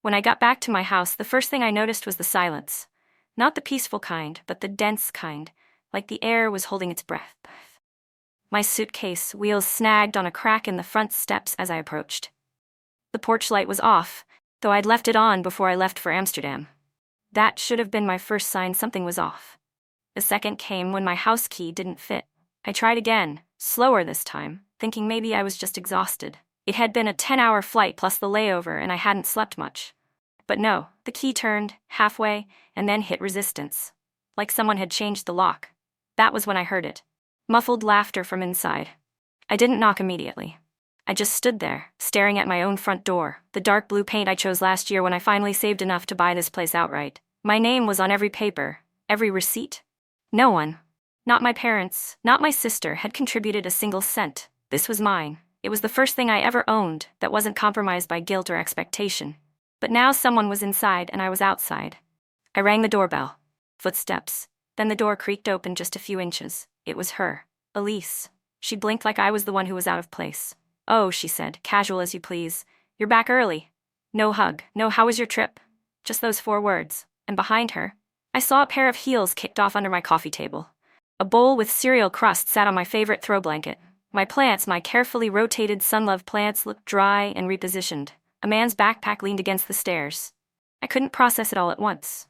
When I got back to my house, the first thing I noticed was the silence. Not the peaceful kind, but the dense kind, like the air was holding its breath. My suitcase wheels snagged on a crack in the front steps as I approached. The porch light was off, though I'd left it on before I left for Amsterdam. That should have been my first sign something was off. The second came when my house key didn't fit. I tried again, slower this time, thinking maybe I was just exhausted. It had been a 10-hour flight plus the layover and I hadn't slept much. But no, the key turned, halfway, and then hit resistance. Like someone had changed the lock. That was when I heard it. Muffled laughter from inside. I didn't knock immediately. I just stood there, staring at my own front door, the dark blue paint I chose last year when I finally saved enough to buy this place outright. My name was on every paper, every receipt. No one, not my parents, not my sister, had contributed a single cent. This was mine. It was the first thing I ever owned that wasn't compromised by guilt or expectation. But now someone was inside and I was outside. I rang the doorbell. Footsteps. Then the door creaked open just a few inches. It was her, Elise. She blinked like I was the one who was out of place. "Oh," she said, casual as you please. "You're back early." No hug, no "how was your trip?" Just those 4 words. And behind her, I saw a pair of heels kicked off under my coffee table. A bowl with cereal crust sat on my favorite throw blanket. My plants, my carefully rotated sun-loved plants, looked dry and repositioned. A man's backpack leaned against the stairs. I couldn't process it all at once.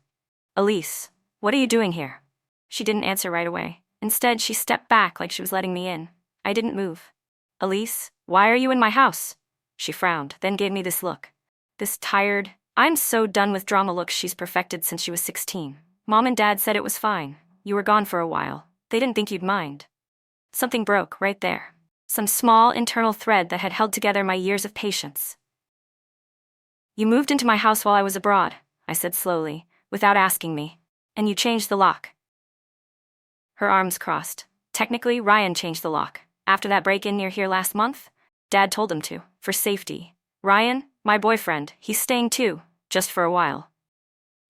"Elise, what are you doing here?" She didn't answer right away. Instead, she stepped back like she was letting me in. I didn't move. "Elise, why are you in my house?" She frowned, then gave me this look. This tired, "I'm so done with drama" look she's perfected since she was 16. "Mom and Dad said it was fine. You were gone for a while. They didn't think you'd mind." Something broke right there. Some small internal thread that had held together my years of patience. "You moved into my house while I was abroad," I said slowly, without asking me. "And you changed the lock." Her arms crossed. "Technically, Ryan changed the lock. After that break-in near here last month, Dad told him to, for safety. Ryan, my boyfriend, he's staying too, just for a while."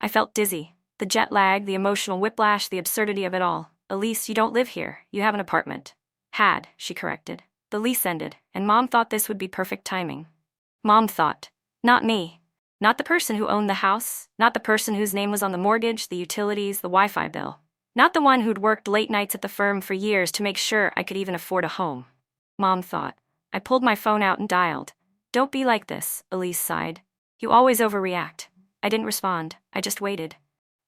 I felt dizzy. The jet lag, the emotional whiplash, the absurdity of it all. "Elise, you don't live here. You have an apartment." "Had," she corrected. "The lease ended, and Mom thought this would be perfect timing." Mom thought. Not me. Not the person who owned the house, not the person whose name was on the mortgage, the utilities, the Wi-Fi bill. Not the one who'd worked late nights at the firm for years to make sure I could even afford a home. Mom thought. I pulled my phone out and dialed. "Don't be like this," Elise sighed. "You always overreact." I didn't respond. I just waited.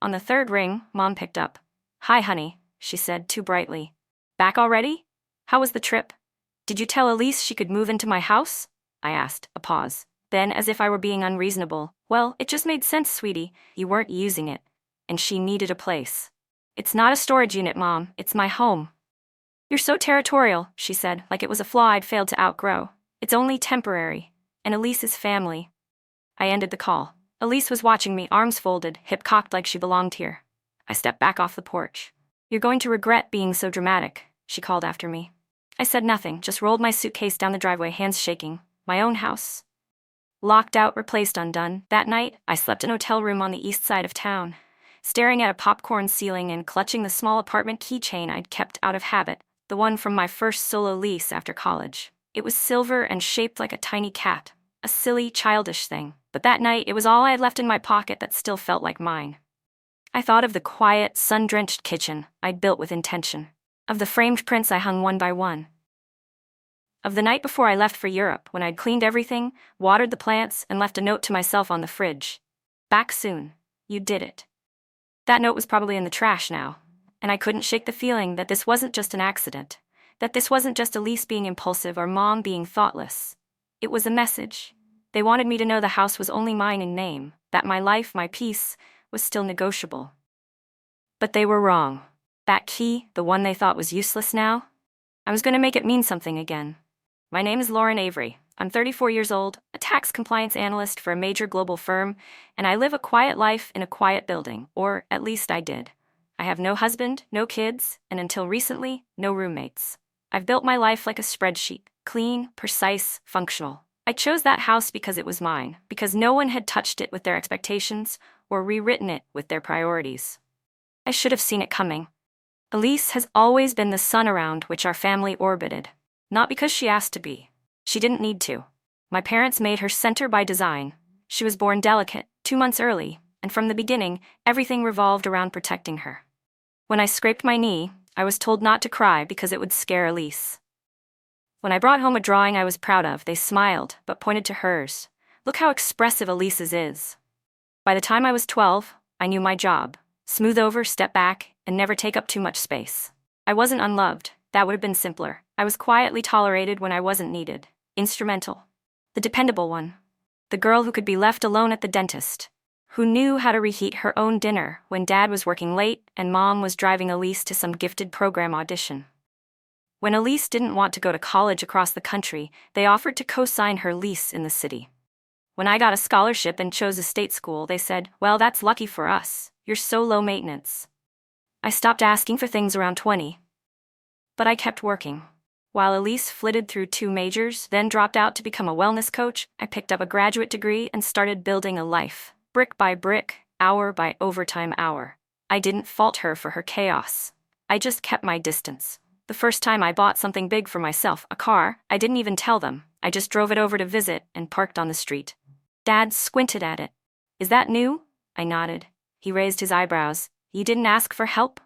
On the 3rd ring, Mom picked up. "Hi, honey," she said too brightly. "Back already? How was the trip?" "Did you tell Elise she could move into my house?" I asked, a pause. Then, as if I were being unreasonable, "Well, it just made sense, sweetie. You weren't using it. And she needed a place." "It's not a storage unit, Mom. It's my home." "You're so territorial," she said, like it was a flaw I'd failed to outgrow. "It's only temporary. And Elise's family." I ended the call. Elise was watching me, arms folded, hip cocked like she belonged here. I stepped back off the porch. "You're going to regret being so dramatic," she called after me. I said nothing, just rolled my suitcase down the driveway, hands shaking. My own house. Locked out, replaced, undone. That night, I slept in a hotel room on the east side of town, staring at a popcorn ceiling and clutching the small apartment keychain I'd kept out of habit, the one from my first solo lease after college. It was silver and shaped like a tiny cat, a silly, childish thing, but that night it was all I had left in my pocket that still felt like mine. I thought of the quiet, sun-drenched kitchen I'd built with intention, of the framed prints I hung one by one, of the night before I left for Europe when I'd cleaned everything, watered the plants, and left a note to myself on the fridge. "Back soon. You did it." That note was probably in the trash now, and I couldn't shake the feeling that this wasn't just an accident, that this wasn't just Elise being impulsive or Mom being thoughtless. It was a message. They wanted me to know the house was only mine in name, that my life, my peace, was still negotiable. But they were wrong. That key, the one they thought was useless now, I was going to make it mean something again. My name is Lauren Avery. I'm 34 years old, a tax compliance analyst for a major global firm, and I live a quiet life in a quiet building, or at least I did. I have no husband, no kids, and until recently, no roommates. I've built my life like a spreadsheet, clean, precise, functional. I chose that house because it was mine, because no one had touched it with their expectations or rewritten it with their priorities. I should have seen it coming. Elise has always been the sun around which our family orbited. Not because she asked to be. She didn't need to. My parents made her center by design. She was born delicate, 2 months early, and from the beginning, everything revolved around protecting her. When I scraped my knee, I was told not to cry because it would scare Elise. When I brought home a drawing I was proud of, they smiled, but pointed to hers. Look how expressive Elise's is. By the time I was 12, I knew my job. Smooth over, step back, and never take up too much space. I wasn't unloved, that would have been simpler. I was quietly tolerated when I wasn't needed. Instrumental. The dependable one. The girl who could be left alone at the dentist. Who knew how to reheat her own dinner when Dad was working late and Mom was driving Elise to some gifted program audition. When Elise didn't want to go to college across the country, they offered to co-sign her lease in the city. When I got a scholarship and chose a state school, they said, "Well, that's lucky for us. You're so low maintenance." I stopped asking for things around 20. But I kept working. While Elise flitted through 2 majors, then dropped out to become a wellness coach, I picked up a graduate degree and started building a life. Brick by brick, hour by overtime hour. I didn't fault her for her chaos. I just kept my distance. The first time I bought something big for myself, a car, I didn't even tell them. I just drove it over to visit and parked on the street. Dad squinted at it. "Is that new?" I nodded. He raised his eyebrows. "You didn't ask for help?"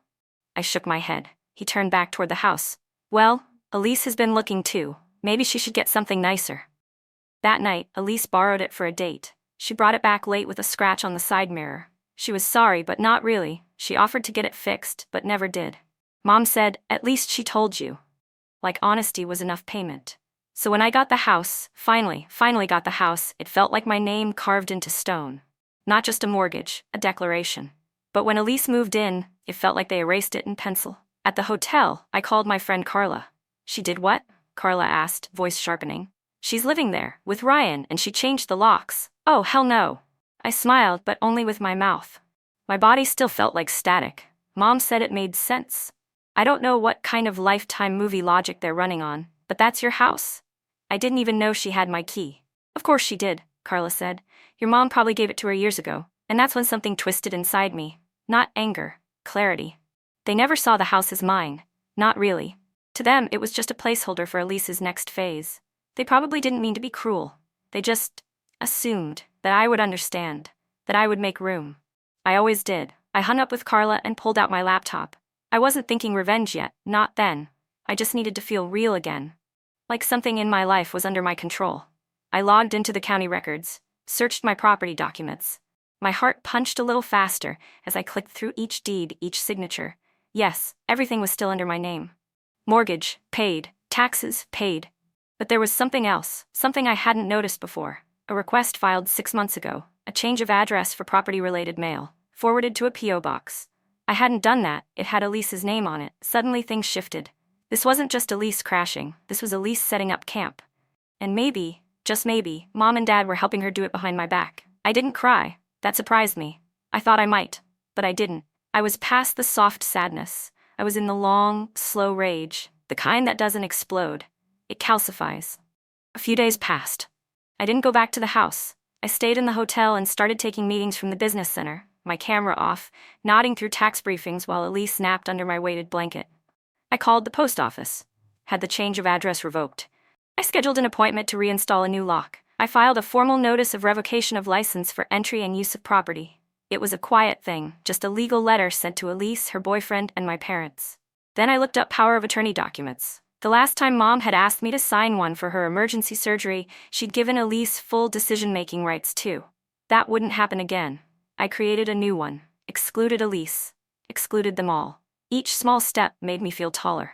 I shook my head. He turned back toward the house. "Well, Elise has been looking too. Maybe she should get something nicer." That night, Elise borrowed it for a date. She brought it back late with a scratch on the side mirror. She was sorry, but not really. She offered to get it fixed, but never did. Mom said, "At least she told you." Like honesty was enough payment. So when I got the house, finally got the house, it felt like my name carved into stone. Not just a mortgage, a declaration. But when Elise moved in, it felt like they erased it in pencil. At the hotel, I called my friend Carla. "She did what?" Carla asked, voice sharpening. "She's living there, with Ryan, and she changed the locks." "Oh, hell no." I smiled, but only with my mouth. My body still felt like static. Mom said it made sense. I don't know what kind of Lifetime movie logic they're running on, but that's your house. I didn't even know she had my key. "Of course she did," Carla said. "Your mom probably gave it to her years ago, and that's when something twisted inside me. Not anger, clarity. They never saw the house as mine. Not really. To them, it was just a placeholder for Elise's next phase. They probably didn't mean to be cruel. They just assumed that I would understand, that I would make room. I always did. I hung up with Carla and pulled out my laptop. I wasn't thinking revenge yet, not then. I just needed to feel real again. Like something in my life was under my control. I logged into the county records, searched my property documents. My heart punched a little faster as I clicked through each deed, each signature. Yes, everything was still under my name. Mortgage, paid. Taxes, paid. But there was something else, something I hadn't noticed before. A request filed 6 months ago, a change of address for property-related mail, forwarded to a P.O. box. I hadn't done that, it had Elise's name on it. Suddenly things shifted. This wasn't just Elise crashing, this was Elise setting up camp. And maybe, just maybe, Mom and Dad were helping her do it behind my back. I didn't cry. That surprised me. I thought I might, but I didn't. I was past the soft sadness. I was in the long, slow rage, the kind that doesn't explode. It calcifies. A few days passed. I didn't go back to the house. I stayed in the hotel and started taking meetings from the business center, my camera off, nodding through tax briefings while Elise napped under my weighted blanket. I called the post office. Had the change of address revoked. I scheduled an appointment to reinstall a new lock. I filed a formal notice of revocation of license for entry and use of property. It was a quiet thing, just a legal letter sent to Elise, her boyfriend, and my parents. Then I looked up power of attorney documents. The last time Mom had asked me to sign one for her emergency surgery, she'd given Elise full decision-making rights too. That wouldn't happen again. I created a new one, excluded Elise, excluded them all. Each small step made me feel taller.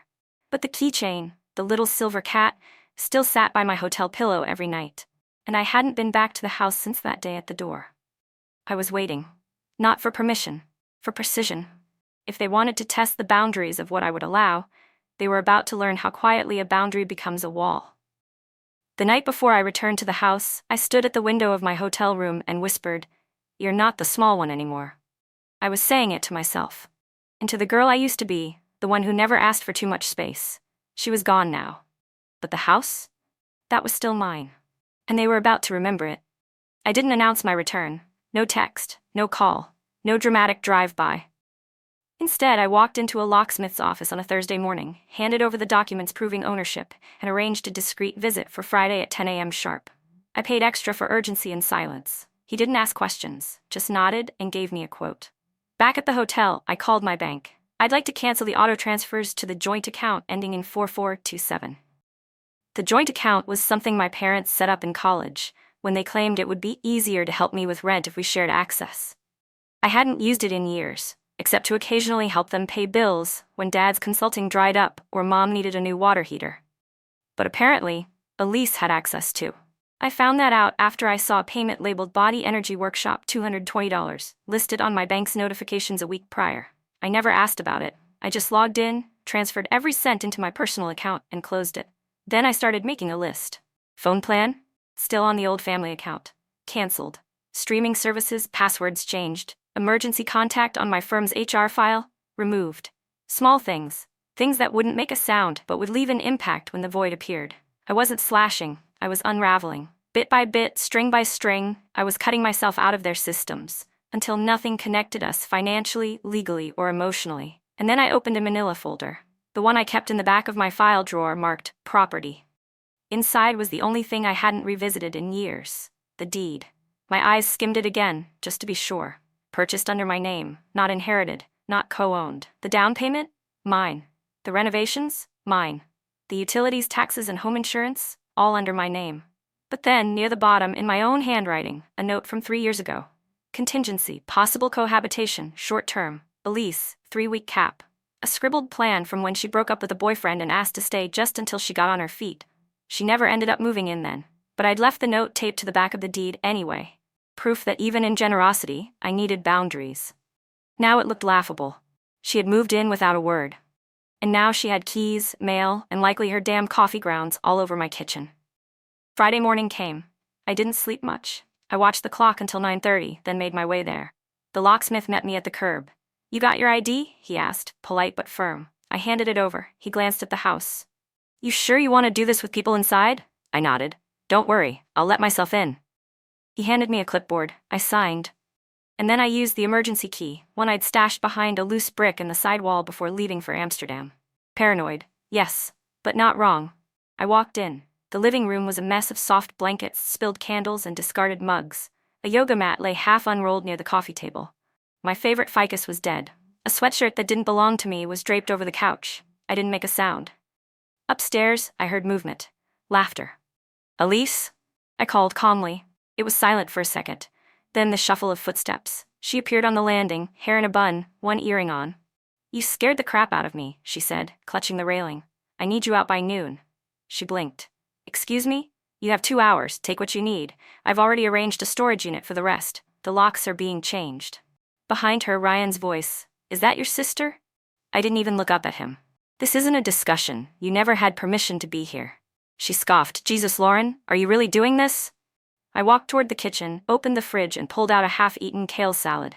But the keychain, the little silver cat, still sat by my hotel pillow every night. And I hadn't been back to the house since that day at the door. I was waiting. Not for permission, for precision. If they wanted to test the boundaries of what I would allow, they were about to learn how quietly a boundary becomes a wall. The night before I returned to the house, I stood at the window of my hotel room and whispered, "You're not the small one anymore." I was saying it to myself. And to the girl I used to be, the one who never asked for too much space. She was gone now. But the house? That was still mine. And they were about to remember it. I didn't announce my return. No text, no call, no dramatic drive-by. Instead, I walked into a locksmith's office on a Thursday morning, handed over the documents proving ownership, and arranged a discreet visit for Friday at 10 a.m. sharp. I paid extra for urgency and silence. He didn't ask questions, just nodded and gave me a quote. Back at the hotel, I called my bank. I'd like to cancel the auto transfers to the joint account ending in 4427. The joint account was something my parents set up in college, when they claimed it would be easier to help me with rent if we shared access. I hadn't used it in years, except to occasionally help them pay bills when Dad's consulting dried up or Mom needed a new water heater. But apparently, Elise had access too. I found that out after I saw a payment labeled Body Energy Workshop $220 listed on my bank's notifications a week prior. I never asked about it. I just logged in, transferred every cent into my personal account, and closed it. Then I started making a list. Phone plan? Still on the old family account. Cancelled. Streaming services, passwords changed. Emergency contact on my firm's HR file? Removed. Small things. Things that wouldn't make a sound but would leave an impact when the void appeared. I wasn't slashing, I was unraveling. Bit by bit, string by string, I was cutting myself out of their systems, until nothing connected us financially, legally, or emotionally. And then I opened a manila folder, the one I kept in the back of my file drawer marked Property. Inside was the only thing I hadn't revisited in years, the deed. My eyes skimmed it again, just to be sure. Purchased under my name, not inherited, not co-owned. The down payment? Mine. The renovations? Mine. The utilities, taxes, and home insurance? All under my name. But then, near the bottom, in my own handwriting, a note from 3 years ago. Contingency, possible cohabitation, short term, Elise, 3-week cap. A scribbled plan from when she broke up with a boyfriend and asked to stay just until she got on her feet. She never ended up moving in then, but I'd left the note taped to the back of the deed anyway. Proof that even in generosity, I needed boundaries. Now it looked laughable. She had moved in without a word. And now she had keys, mail, and likely her damn coffee grounds all over my kitchen. Friday morning came. I didn't sleep much. I watched the clock until 9:30, then made my way there. The locksmith met me at the curb. "You got your ID?" he asked, polite but firm. I handed it over. He glanced at the house. "You sure you want to do this with people inside?" I nodded. "Don't worry, I'll let myself in." He handed me a clipboard. I signed. And then I used the emergency key, one I'd stashed behind a loose brick in the sidewall before leaving for Amsterdam. Paranoid, yes, but not wrong. I walked in. The living room was a mess of soft blankets, spilled candles, and discarded mugs. A yoga mat lay half unrolled near the coffee table. My favorite ficus was dead. A sweatshirt that didn't belong to me was draped over the couch. I didn't make a sound. Upstairs, I heard movement. Laughter. "Elise?" I called calmly. It was silent for a second. Then the shuffle of footsteps. She appeared on the landing, hair in a bun, one earring on. "You scared the crap out of me," she said, clutching the railing. "I need you out by noon." She blinked. "Excuse me? You have 2 hours, take what you need. I've already arranged a storage unit for the rest. The locks are being changed." Behind her, Ryan's voice. "Is that your sister?" I didn't even look up at him. "This isn't a discussion. You never had permission to be here." She scoffed. "Jesus, Lauren, are you really doing this?" I walked toward the kitchen, opened the fridge, and pulled out a half-eaten kale salad.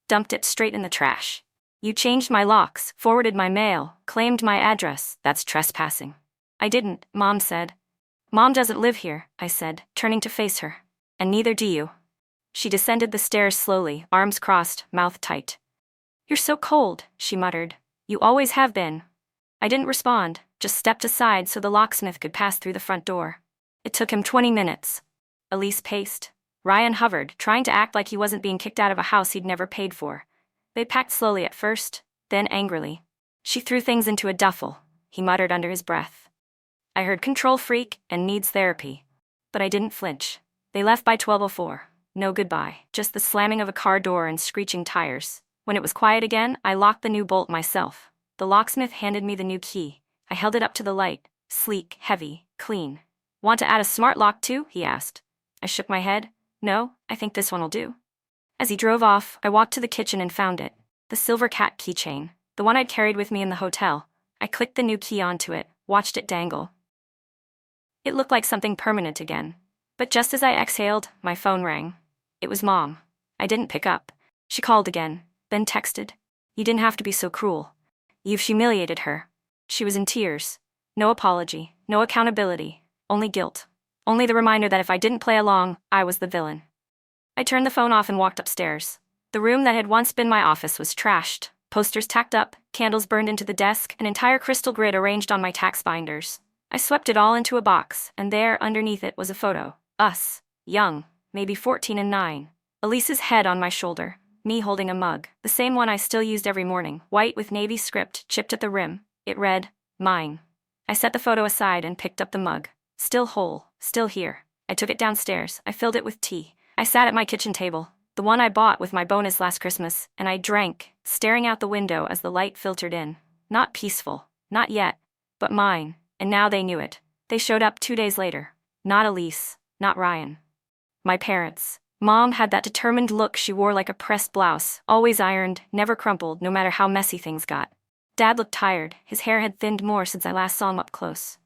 Dumped it straight in the trash. "You changed my locks, forwarded my mail, claimed my address. That's trespassing." "I didn't," Mom said. "Mom doesn't live here," I said, turning to face her. "And neither do you." She descended the stairs slowly, arms crossed, mouth tight. "You're so cold," she muttered. "You always have been." I didn't respond, just stepped aside so the locksmith could pass through the front door. It took him 20 minutes. Elise paced. Ryan hovered, trying to act like he wasn't being kicked out of a house he'd never paid for. They packed slowly at first, then angrily. "She threw things into a duffel," he muttered under his breath. I heard control freak and needs therapy. But I didn't flinch. They left by 12:04. No goodbye, just the slamming of a car door and screeching tires. When it was quiet again, I locked the new bolt myself. The locksmith handed me the new key. I held it up to the light. Sleek, heavy, clean. "Want to add a smart lock too?" he asked. I shook my head. "No, I think this one will do." As he drove off, I walked to the kitchen and found it. The silver cat keychain, the one I'd carried with me in the hotel. I clicked the new key onto it, watched it dangle. It looked like something permanent again. But just as I exhaled, my phone rang. It was Mom. I didn't pick up. She called again, then texted. "You didn't have to be so cruel. You've humiliated her." She was in tears. No apology, no accountability, only guilt. Only the reminder that if I didn't play along, I was the villain. I turned the phone off and walked upstairs. The room that had once been my office was trashed, posters tacked up, candles burned into the desk, an entire crystal grid arranged on my tax binders. I swept it all into a box, and there, underneath it, was a photo. Us. Young. Maybe 14 and 9. Elise's head on my shoulder, me holding a mug, the same one I still used every morning, white with navy script chipped at the rim. It read, "Mine." I set the photo aside and picked up the mug. Still whole, still here. I took it downstairs. I filled it with tea. I sat at my kitchen table, the one I bought with my bonus last Christmas, and I drank, staring out the window as the light filtered in. Not peaceful, not yet, but mine, and now they knew it. They showed up 2 days later. Not Elise, not Ryan. My parents. Mom had that determined look she wore like a pressed blouse, always ironed, never crumpled, no matter how messy things got. Dad looked tired. His hair had thinned more since I last saw him up close.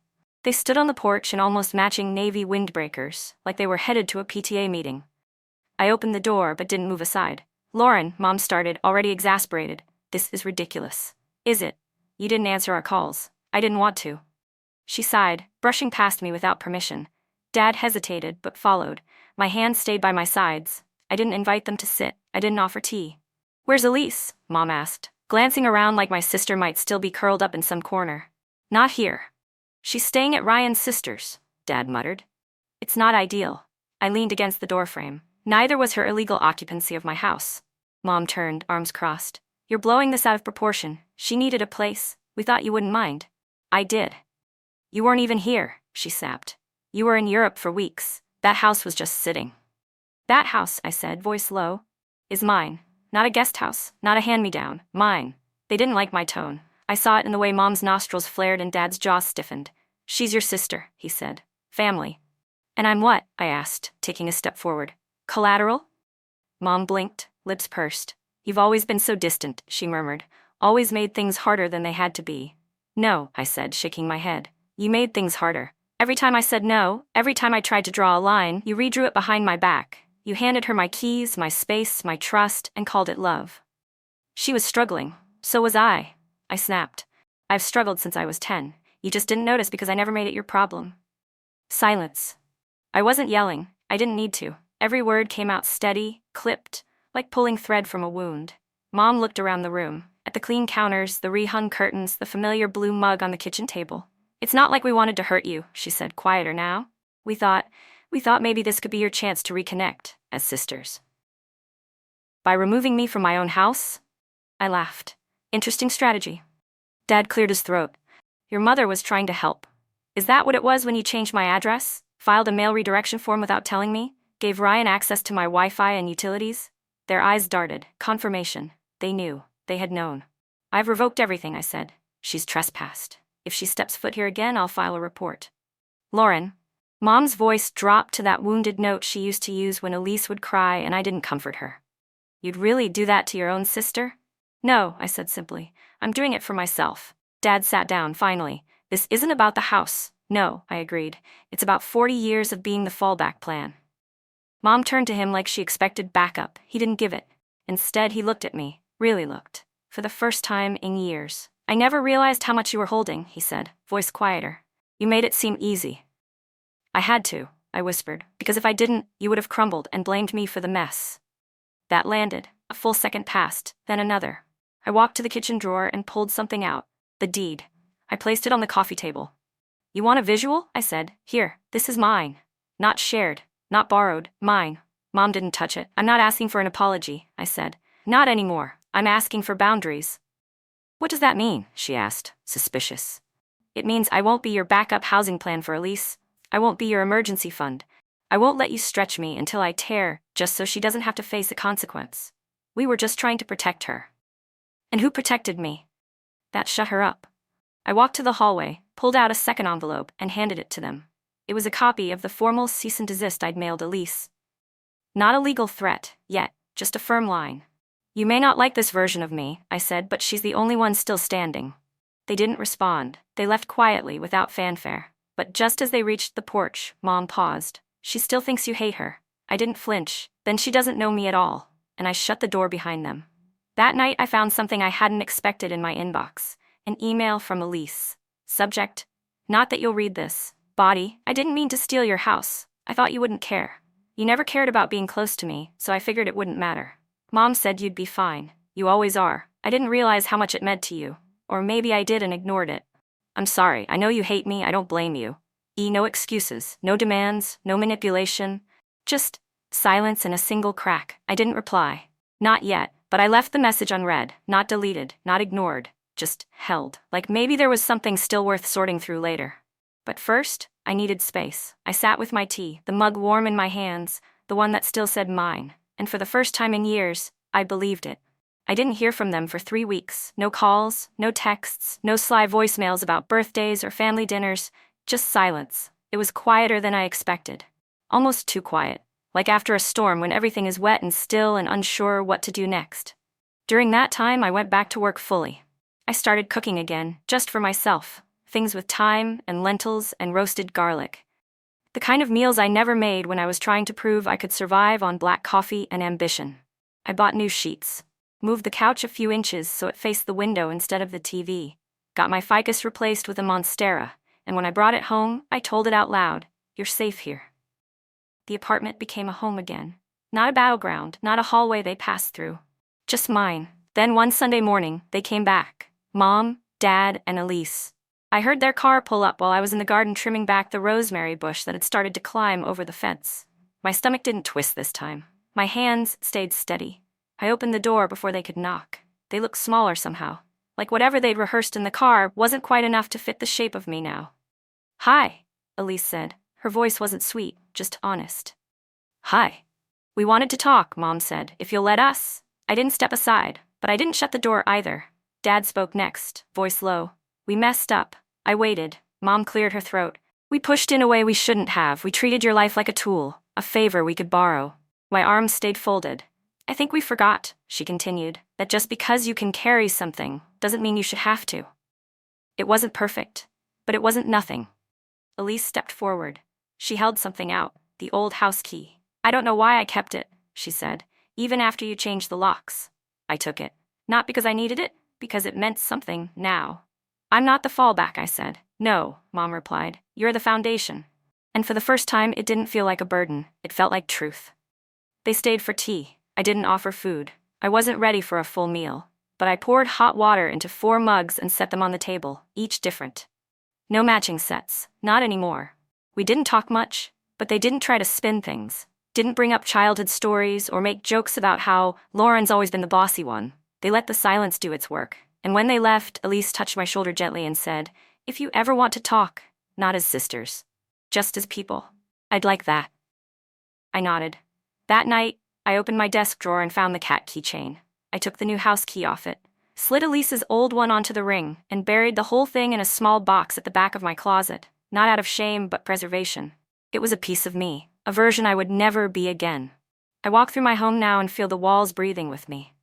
They stood on the porch in almost matching navy windbreakers, like they were headed to a PTA meeting. I opened the door but didn't move aside. "Lauren," Mom started, already exasperated. "This is ridiculous." "Is it? You didn't answer our calls." "I didn't want to." She sighed, brushing past me without permission. Dad hesitated but followed. My hands stayed by my sides. I didn't invite them to sit. I didn't offer tea. "Where's Elise?" Mom asked, glancing around like my sister might still be curled up in some corner. "Not here." "She's staying at Ryan's sister's," Dad muttered. "It's not ideal." I leaned against the doorframe. "Neither was her illegal occupancy of my house." Mom turned, arms crossed. "You're blowing this out of proportion. She needed a place. We thought you wouldn't mind." "I did." "You weren't even here," she sapped. "You were in Europe for weeks. That house was just sitting." "That house," I said, voice low, "is mine. Not a guest house, not a hand-me-down. Mine." They didn't like my tone. I saw it in the way Mom's nostrils flared and Dad's jaw stiffened. "She's your sister," he said. "Family." "And I'm what?" I asked, taking a step forward. "Collateral?" Mom blinked, lips pursed. "You've always been so distant," she murmured. "Always made things harder than they had to be." "No," I said, shaking my head. "You made things harder. Every time I said no, every time I tried to draw a line, you redrew it behind my back. You handed her my keys, my space, my trust, and called it love." She was struggling. So was I snapped. "I've struggled since I was 10. You just didn't notice because I never made it your problem." Silence. I wasn't yelling. I didn't need to. Every word came out steady, clipped, like pulling thread from a wound. Mom looked around the room, at the clean counters, the rehung curtains, the familiar blue mug on the kitchen table. "It's not like we wanted to hurt you," she said, quieter now. We thought maybe this could be your chance to reconnect, as sisters." "By removing me from my own house?" I laughed. "Interesting strategy." Dad cleared his throat. "Your mother was trying to help. Is that what it was when you changed my address? Filed a mail redirection form without telling me? Gave Ryan access to my Wi-Fi and utilities?" Their eyes darted. Confirmation. They knew. They had known. "I've revoked everything," I said. "She's trespassed. If she steps foot here again, I'll file a report." "Lauren." Mom's voice dropped to that wounded note she used to use when Elise would cry and I didn't comfort her. "You'd really do that to your own sister?" "No," I said simply. "I'm doing it for myself." Dad sat down, finally. "This isn't about the house." "No," I agreed. "It's about 40 years of being the fallback plan." Mom turned to him like she expected backup. He didn't give it. Instead, he looked at me. Really looked. For the first time in years. "I never realized how much you were holding," he said, voice quieter. "You made it seem easy." "I had to," I whispered, "because if I didn't, you would have crumbled and blamed me for the mess." That landed. A full second passed, then another. I walked to the kitchen drawer and pulled something out. The deed. I placed it on the coffee table. "You want a visual?" I said. "Here, this is mine. Not shared, not borrowed, mine." Mom didn't touch it. "I'm not asking for an apology," I said. "Not anymore. I'm asking for boundaries." "What does that mean?" she asked, suspicious. "It means I won't be your backup housing plan for Elise. I won't be your emergency fund. I won't let you stretch me until I tear, just so she doesn't have to face a consequence. We were just trying to protect her." "And who protected me?" That shut her up. I walked to the hallway, pulled out a second envelope, and handed it to them. It was a copy of the formal cease and desist I'd mailed Elise. Not a legal threat, yet, just a firm line. "You may not like this version of me," I said, "but she's the only one still standing." They didn't respond. They left quietly, without fanfare. But just as they reached the porch, Mom paused. "She still thinks you hate her." I didn't flinch. "Then she doesn't know me at all." And I shut the door behind them. That night I found something I hadn't expected in my inbox. An email from Elise. Subject: "Not that you'll read this." Body: "I didn't mean to steal your house. I thought you wouldn't care. You never cared about being close to me, so I figured it wouldn't matter. Mom said you'd be fine. You always are. I didn't realize how much it meant to you. Or maybe I did and ignored it. I'm sorry. I know you hate me. I don't blame you. No excuses, no demands, no manipulation. Just Silence and a single crack. I didn't reply. Not yet, but I left the message unread, not deleted, not ignored, just held, like maybe there was something still worth sorting through later. But first, I needed space. I sat with my tea, the mug warm in my hands, the one that still said mine, and for the first time in years, I believed it. I didn't hear from them for 3 weeks. No calls, no texts, no sly voicemails about birthdays or family dinners, just silence. It was quieter than I expected. Almost too quiet, like after a storm when everything is wet and still and unsure what to do next. During that time, I went back to work fully. I started cooking again, just for myself, things with thyme and lentils and roasted garlic. The kind of meals I never made when I was trying to prove I could survive on black coffee and ambition. I bought new sheets, moved the couch a few inches so it faced the window instead of the TV, got my ficus replaced with a monstera, and when I brought it home, I told it out loud, "You're safe here." The apartment became a home again. Not a battleground, not a hallway they passed through. Just mine. Then one Sunday morning, they came back. Mom, Dad, and Elise. I heard their car pull up while I was in the garden trimming back the rosemary bush that had started to climb over the fence. My stomach didn't twist this time. My hands stayed steady. I opened the door before they could knock. They looked smaller somehow. Like whatever they'd rehearsed in the car wasn't quite enough to fit the shape of me now. "Hi," Elise said. Her voice wasn't sweet, just honest. "Hi. We wanted to talk," Mom said. "If you'll let us." I didn't step aside, but I didn't shut the door either. Dad spoke next, voice low. "We messed up." I waited. Mom cleared her throat. "We pushed in a way we shouldn't have. We treated your life like a tool, a favor we could borrow." My arms stayed folded. "I think we forgot," she continued, "that just because you can carry something doesn't mean you should have to." It wasn't perfect, but it wasn't nothing. Elise stepped forward. She held something out, the old house key. "I don't know why I kept it," she said, "even after you changed the locks." I took it. Not because I needed it, because it meant something now. "I'm not the fallback," I said. "No," Mom replied. "You're the foundation." And for the first time, it didn't feel like a burden. It felt like truth. They stayed for tea. I didn't offer food. I wasn't ready for a full meal. But I poured hot water into 4 mugs and set them on the table, each different. No matching sets. Not anymore. We didn't talk much, but they didn't try to spin things. Didn't bring up childhood stories or make jokes about how Lauren's always been the bossy one. They let the silence do its work. And when they left, Elise touched my shoulder gently and said, "If you ever want to talk, not as sisters, just as people, I'd like that." I nodded. That night, I opened my desk drawer and found the cat keychain. I took the new house key off it, slid Elise's old one onto the ring, and buried the whole thing in a small box at the back of my closet, not out of shame but preservation. It was a piece of me, a version I would never be again. I walk through my home now and feel the walls breathing with me.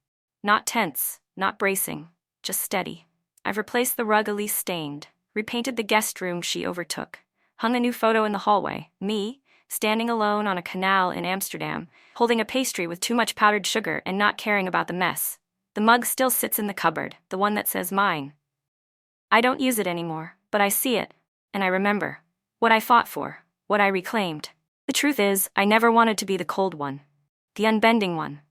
Not tense, not bracing, just steady. I've replaced the rug Elise stained, repainted the guest room she overtook, hung a new photo in the hallway, me, standing alone on a canal in Amsterdam, holding a pastry with too much powdered sugar and not caring about the mess. The mug still sits in the cupboard, the one that says mine. I don't use it anymore, but I see it, and I remember what I fought for, what I reclaimed. The truth is, I never wanted to be the cold one, the unbending one.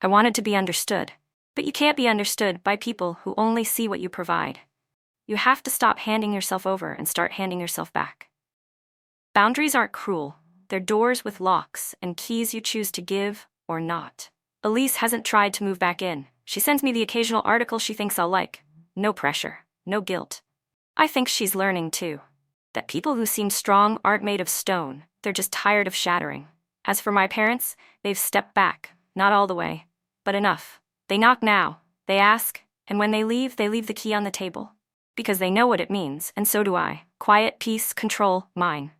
I wanted to be understood. But you can't be understood by people who only see what you provide. You have to stop handing yourself over and start handing yourself back. Boundaries aren't cruel. They're doors with locks and keys you choose to give or not. Elise hasn't tried to move back in. She sends me the occasional article she thinks I'll like. No pressure, no guilt. I think she's learning too. That people who seem strong aren't made of stone. They're just tired of shattering. As for my parents, they've stepped back. Not all the way, but enough. They knock now, they ask, and when they leave the key on the table. Because they know what it means, and so do I. Quiet, peace, control, mine.